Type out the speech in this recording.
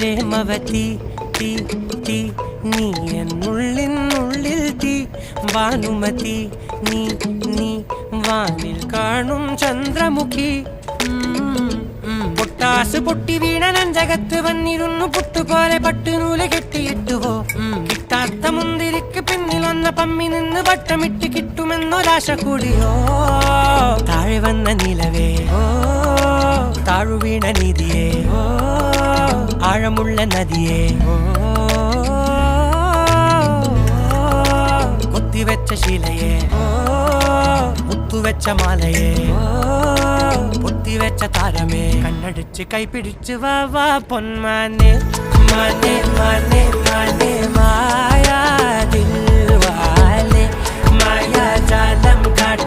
പ്രേമവതി തീ തീ നീ എന്നുള്ളിനുള്ളിൽ തീ ഭാനുമതി നീ നീ വാനിൽ കാണും ചന്ദ്രമുഖി പൊട്ടാസ് പൊട്ടി വീണ നെഞ്ചകത്ത് വന്നിരുന്നു പുട്ടുപോലെ പട്ടുനൂല് കെട്ടിയിട്ടുവോ കിട്ടാത്ത മുന്തിരിക്ക് പിന്നിൽ വന്ന പമ്മി നിന്ന് വട്ടമിട്ട് കിട്ടുമെന്നൊരാശ കൂടിയോ താഴെ വന്ന നിലവേ താഴു വീണ നിധിയേ ആഴമുള്ള നദിയേ കൊത്തിവെച്ച ശിലയേ മുത്തുവെച്ച മാലയേ പൊത്തിവെച്ച താരമേ കണ്ണടിച്ച് കൈപിടിച്ച് വാ വാ പൊന്മാനെ മാനെ മാനെ മാനെ മായാ ദിൽവാലെ മായാജാലം കാട്ടി